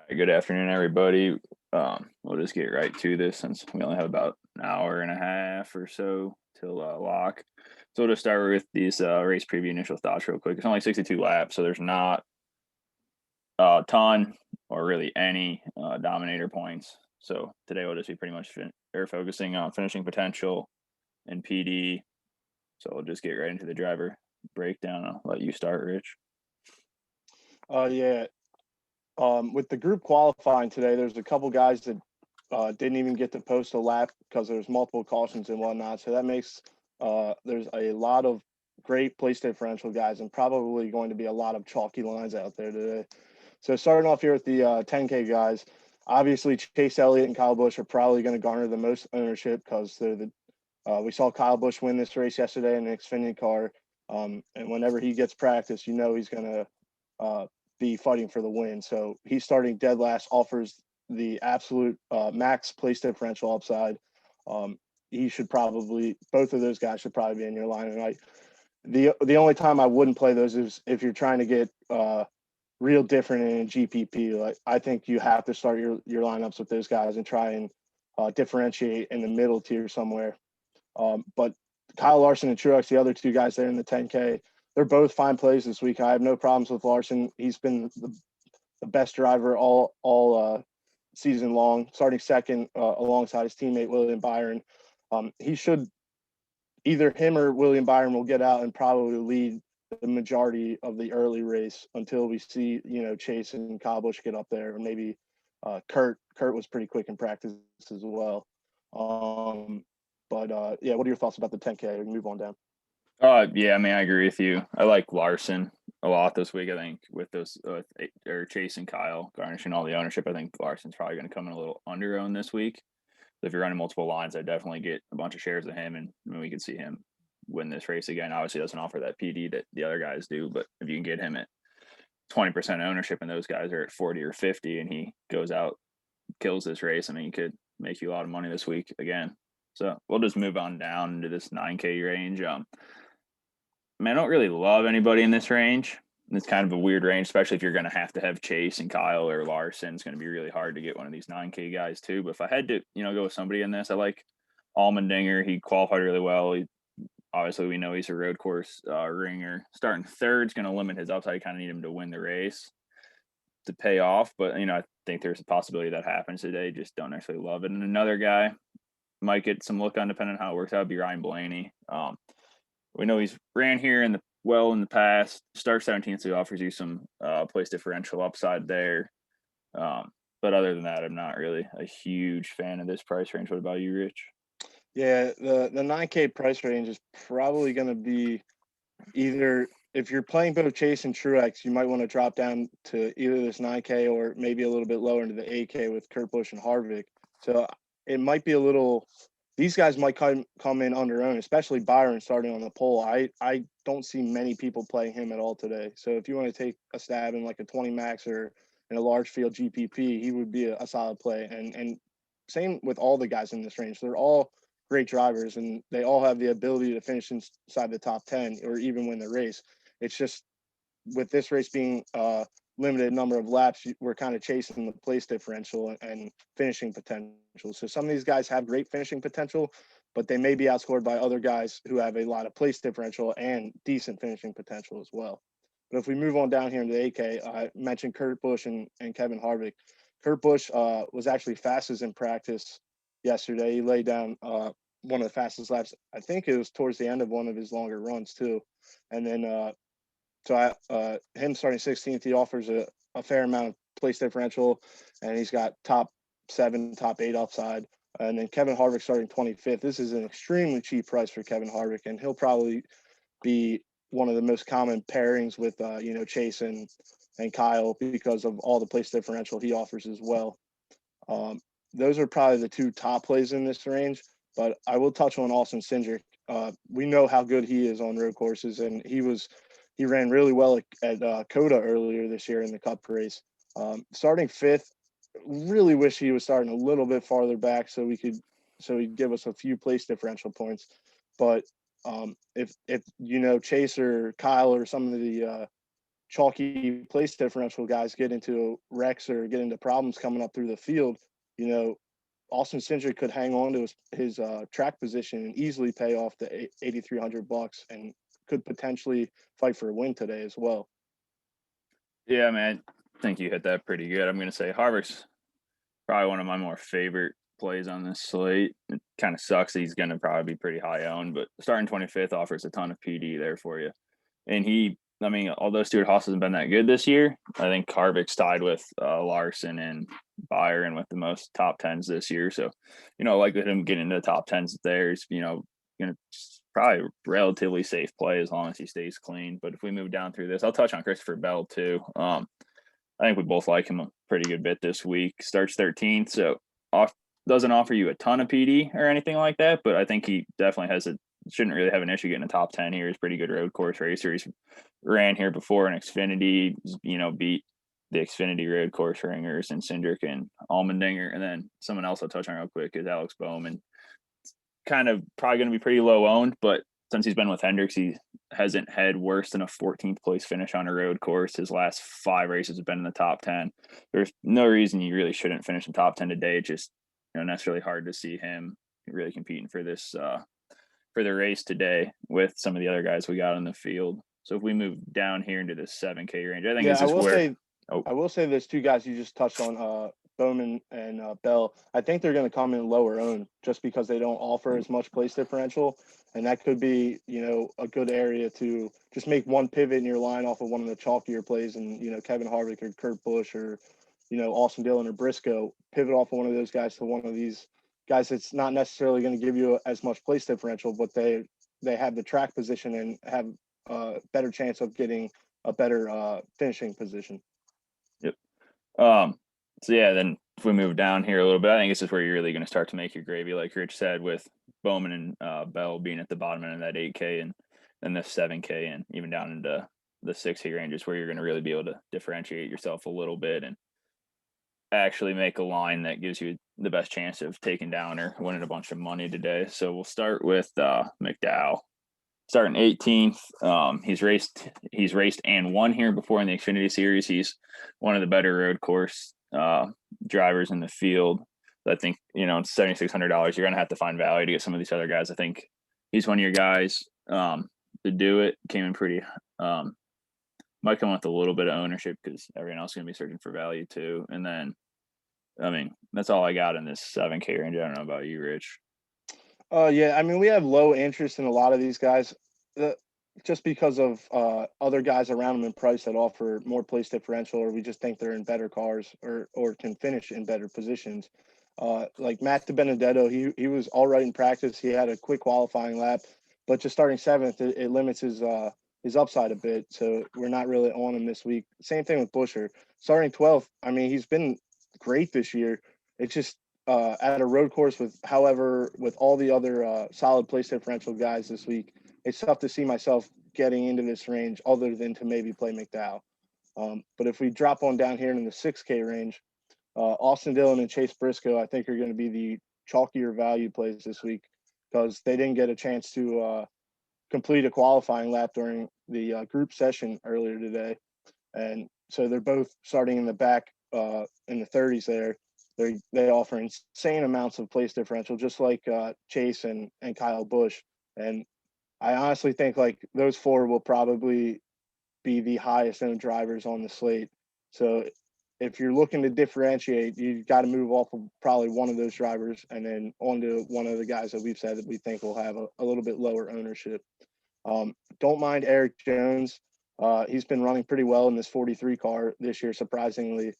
Good afternoon, everybody. We'll just get right to this since we only have about an hour and a half or so till lock. So we'll just start with these race preview initial thoughts real quick. It's only 62 laps, so there's not a ton or really any dominator points. So today we'll just be pretty much focusing on finishing potential and PD. So we'll just get right into the driver breakdown. I'll let you start, Rich. Yeah. With the group qualifying today, there's a couple guys that didn't even get to post a lap because there's multiple cautions and whatnot. So that makes there's a lot of great place differential guys and probably going to be a lot of chalky lines out there today. So starting off here with the 10K guys, obviously Chase Elliott and Kyle Busch are probably going to garner the most ownership because they're we saw Kyle Busch win this race yesterday in an Xfinity car. And whenever he gets practice, you know he's going to be fighting for the win. So he's starting dead last, offers the absolute max place differential upside. He should probably, both of those guys should probably be in your line tonight. The only time I wouldn't play those is if you're trying to get real different in a GPP. Like I think you have to start your lineups with those guys and try and differentiate in the middle tier somewhere. But Kyle Larson and Truex, the other two guys there in the 10K, they're both fine plays this week. I have no problems with Larson. He's been the best driver all season long, starting second alongside his teammate William Byron. He should either him or William Byron will get out and probably lead the majority of the early race until we see Chase and Kyle Busch get up there, or maybe Kurt was pretty quick in practice as well. But yeah, what are your thoughts about the 10K? We can move on down. Yeah, I mean, I agree with you. I like Larson a lot this week. I think with those or Chase and Kyle garnishing all the ownership, I think Larson's probably going to come in a little under owned this week. So if you're running multiple lines, I definitely get a bunch of shares of him, and we could see him win this race again. Obviously, doesn't offer that PD that the other guys do, but if you can get him at 20% ownership and those guys are at 40 or 50, and he goes out, kills this race, I mean, he could make you a lot of money this week again. So we'll just move on down into this 9K range. I don't really love anybody in this range. It's kind of a weird range, especially if you're going to have Chase and Kyle or Larson. It's going to be really hard to get one of these 9K guys too. But if I had to, go with somebody in this, I like Allmendinger. He qualified really well. Obviously, we know he's a road course ringer. Starting third is going to limit his upside. You kind of need him to win the race to pay off. But, I think there's a possibility that happens today. Just don't necessarily love it. And another guy might get some look on depending on how it works out would be Ryan Bellany. We know he's ran here in the past. Start 17th, so he offers you some place differential upside there. But other than that, I'm not really a huge fan of this price range. What about you, Rich? Yeah, the 9K price range is probably going to be either if you're playing both Chase and Truex, you might want to drop down to either this 9K or maybe a little bit lower into the 8K with Kurt Busch and Harvick. So it might be a little – these guys might come in on their own, especially Byron starting on the pole. I don't see many people playing him at all today. So if you want to take a stab in like a 20 max or in a large field GPP, he would be a solid play. And same with all the guys in this range. They're all great drivers, and they all have the ability to finish inside the top 10 or even win the race. It's just with this race being limited number of laps, we're kind of chasing the place differential and finishing potential. So some of these guys have great finishing potential, but they may be outscored by other guys who have a lot of place differential and decent finishing potential as well. But if we move on down here into the 8K, I mentioned Kurt Busch and Kevin Harvick. Kurt Busch was actually fastest in practice yesterday. He laid down one of the fastest laps. I think it was towards the end of one of his longer runs too. And then him starting 16th, he offers a fair amount of place differential, and he's got top 7, top 8 upside. And then Kevin Harvick starting 25th. This is an extremely cheap price for Kevin Harvick, and he'll probably be one of the most common pairings with Chase and Kyle because of all the place differential he offers as well. Those are probably the two top plays in this range, but I will touch on Austin Syndra. We know how good he is on road courses, and he ran really well at COTA earlier this year in the Cup race. Starting 5th, really wish he was starting a little bit farther back so he'd give us a few place differential points. But if Chase or Kyle or some of the chalky place differential guys get into wrecks or get into problems coming up through the field, Austin Syndra could hang on to his track position and easily pay off the $8,300 and could potentially fight for a win today as well. Yeah, man, I think you hit that pretty good. I'm going to say Harvick's probably one of my more favorite plays on this slate. It kind of sucks that he's going to probably be pretty high owned, but starting 25th offers a ton of PD there for you. And although Stuart Haas hasn't been that good this year, I think Harvick's tied with Larson and Byron with the most top tens this year. So, likelihood of him getting into the top tens there is, going to probably relatively safe play as long as he stays clean. But if we move down through this, I'll touch on Christopher Bell too. I think we both like him a pretty good bit this week. Starts 13th, so doesn't offer you a ton of PD or anything like that, but I think he definitely shouldn't really have an issue getting a top 10 here. He's a pretty good road course racer. He's ran here before in Xfinity, beat the Xfinity road course ringers and Cindric and Allmendinger. And then someone else I'll touch on real quick is Alex Bowman. It's kind of probably going to be pretty low owned, but since he's been with Hendricks, he hasn't had worse than a 14th place finish on a road course. His last 5 races have been in the top 10. There's no reason you really shouldn't finish in top 10 today. It's just, necessarily hard to see him really competing for this, for the race today with some of the other guys we got on the field. So if we move down here into the 7K range, I think I will say there's 2 guys you just touched on, Bowman and Bell. I think they're going to come in lower owned just because they don't offer as much place differential. And that could be, a good area to just make one pivot in your line off of one of the chalkier plays. And, Kevin Harvick or Kurt Busch or, Austin Dillon or Briscoe, pivot off of one of those guys to one of these guys that's not necessarily going to give you as much place differential, but they have the track position and have a better chance of getting a better finishing position. Yep. So yeah, then if we move down here a little bit, I think this is where you're really going to start to make your gravy, like Rich said, with Bowman and Bell being at the bottom end of that 8K and then the 7K and even down into the 6K ranges where you're going to really be able to differentiate yourself a little bit and actually make a line that gives you the best chance of taking down or winning a bunch of money today. So we'll start with Mcdowell. Starting 18th. He's raced and won here before in the Xfinity Series. He's one of the better road course drivers in the field. I think, it's $7,600. You're going to have to find value to get some of these other guys. I think he's one of your guys to do it. Came in pretty, might come with a little bit of ownership because everyone else is going to be searching for value too. And then, that's all I got in this 7K range. I don't know about you, Rich. Yeah, we have low interest in a lot of these guys just because of other guys around them in price that offer more place differential, or we just think they're in better cars or can finish in better positions. Like Matt DiBenedetto, he was all right in practice. He had a quick qualifying lap, but just starting 7th, it limits his upside a bit. So we're not really on him this week. Same thing with Buescher. Starting 12th, he's been great this year. It's just at a road course with all the other solid place differential guys this week, it's tough to see myself getting into this range other than to maybe play McDowell. But if we drop on down here in the 6K range, Austin Dillon and Chase Briscoe, I think are going to be the chalkier value plays this week because they didn't get a chance to complete a qualifying lap during the group session earlier today. And so they're both starting in the back in the 30s there. They offer insane amounts of place differential, just like Chase and Kyle Busch. And I honestly think like those 4 will probably be the highest owned drivers on the slate. So if you're looking to differentiate, you've got to move off of probably one of those drivers and then onto one of the guys that we've said that we think will have a little bit lower ownership. Don't mind Eric Jones. He's been running pretty well in this 43 car this year, surprisingly.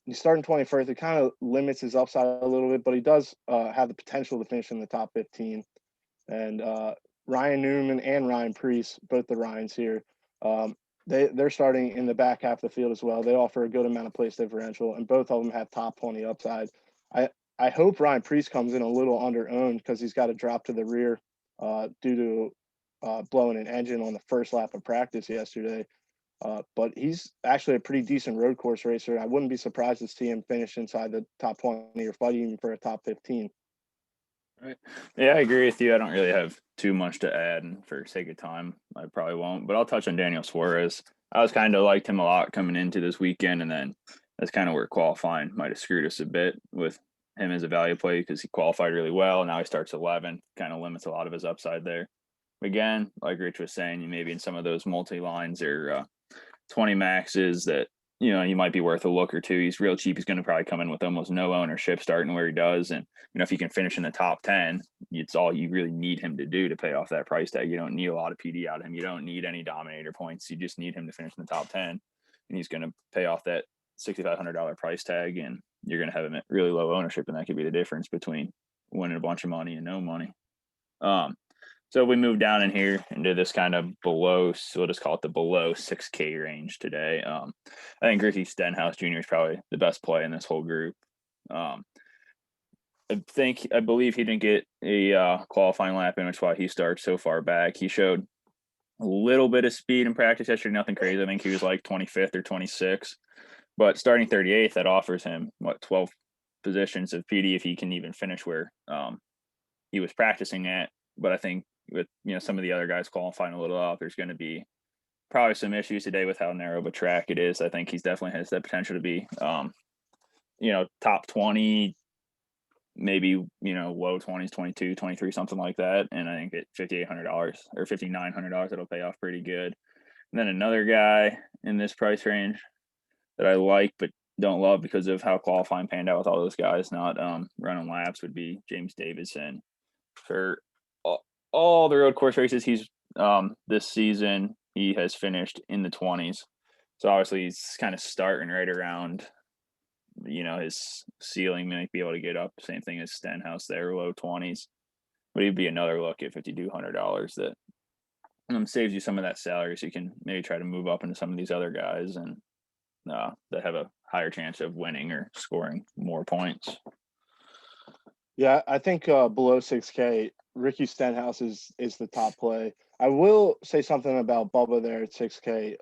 He's starting 21st. It kind of limits his upside a little bit, but he does have the potential to finish in the top 15. And Ryan Newman and Ryan Preece, both the Ryans here, they're starting in the back half of the field as well. They offer a good amount of place differential, and both of them have top 20 upside. I hope Ryan Preece comes in a little under owned because he's got to drop to the rear due to blowing an engine on the first lap of practice yesterday. But he's actually a pretty decent road course racer. I wouldn't be surprised to see him finish inside the top 20 or fighting for a top 15. Right. Yeah, I agree with you. I don't really have too much to add, and for sake of time, I probably won't. But I'll touch on Daniel Suarez. I was kind of liked him a lot coming into this weekend, and then that's kind of where qualifying might have screwed us a bit with him as a value play because he qualified really well. Now he starts 11th, kind of limits a lot of his upside there. Again, like Rich was saying, you maybe in some of those multi lines or 20 maxes that he might be worth a look or two. He's real cheap. He's going to probably come in with almost no ownership starting where he does, and if he can finish in the top 10, it's all you really need him to do to pay off that price tag. You don't need a lot of PD out of him. You don't need any dominator points. You just need him to finish in the top 10, and he's going to pay off that $6,500 price tag, and you're going to have him at really low ownership, and that could be the difference between winning a bunch of money and no money. So we move down in here into this kind of below, so we'll just call it the below 6K range today. I think Ricky Stenhouse Jr. is probably the best play in this whole group. I believe he didn't get a qualifying lap in, which is why he starts so far back. He showed a little bit of speed in practice yesterday, nothing crazy. I think he was like 25th or 26th, but starting 38th, that offers him 12 positions of PD if he can even finish where he was practicing at. But I think with some of the other guys qualifying a little up, there's going to be probably some issues today with how narrow of a track it is. I think he's definitely has the potential to be top 20, maybe low 20s, 22, 23, something like that. And I think at $5,800 or $5,900 it'll pay off pretty good. And then another guy in this price range that I like but don't love because of how qualifying panned out with all those guys not running laps would be James Davidson. For all the road course races he's this season, he has finished in the 20s. So obviously he's kind of starting right around his ceiling might be able to get up. Same thing as Stenhouse there, low 20s. But he'd be another look at $5,200 that saves you some of that salary, so you can maybe try to move up into some of these other guys and that have a higher chance of winning or scoring more points. Yeah, I think below 6K, Ricky Stenhouse is the top play. I will say something about Bubba there at 6K.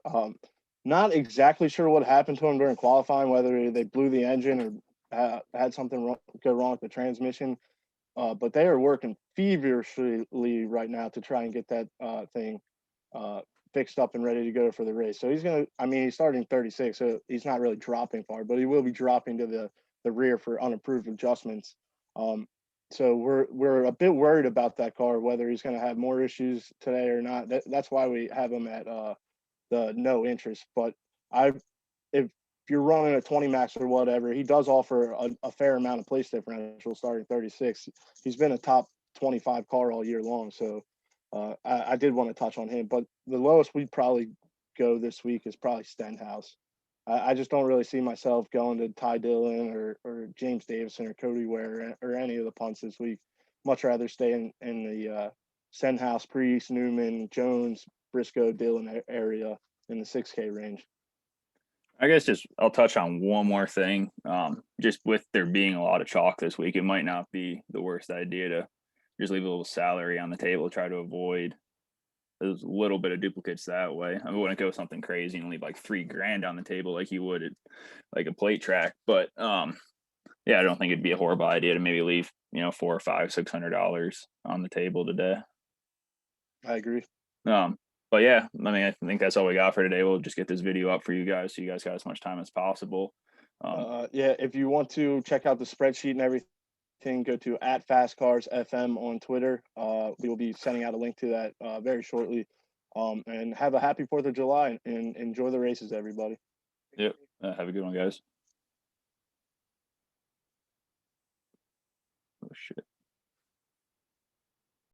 Not exactly sure what happened to him during qualifying, whether they blew the engine or had something go wrong with the transmission. But they are working feverishly right now to try and get that thing fixed up and ready to go for the race. So he's starting 36, so he's not really dropping far, but he will be dropping to the rear for unapproved adjustments. So we're a bit worried about that car, whether he's going to have more issues today or not. That's why we have him at the no interest. But if you're running a 20 max or whatever, he does offer a fair amount of place differential starting 36. He's been a top 25 car all year long. So I did want to touch on him, but the lowest we'd probably go this week is probably Stenhouse. I just don't really see myself going to Ty Dillon or James Davidson or Cody Ware or any of the punts this week. Much rather stay in the Stenhouse, Priest, Newman, Jones, Briscoe, Dillon area in the 6K range. I guess I'll touch on one more thing. Just with there being a lot of chalk this week, it might not be the worst idea to just leave a little salary on the table, try to avoid there's a little bit of duplicates that way. I wouldn't go something crazy and leave like $3,000 on the table like you would at like a plate track. But I don't think it'd be a horrible idea to maybe leave, $400 or $600 on the table today. I agree. But yeah, I think that's all we got for today. We'll just get this video up for you guys so you guys got as much time as possible. If you want to check out the spreadsheet and everything, go to @FastCarsFM on Twitter. We will be sending out a link to that very shortly. And have a happy 4th of July and enjoy the races, everybody. Yep. Have a good one, guys. Oh, shit.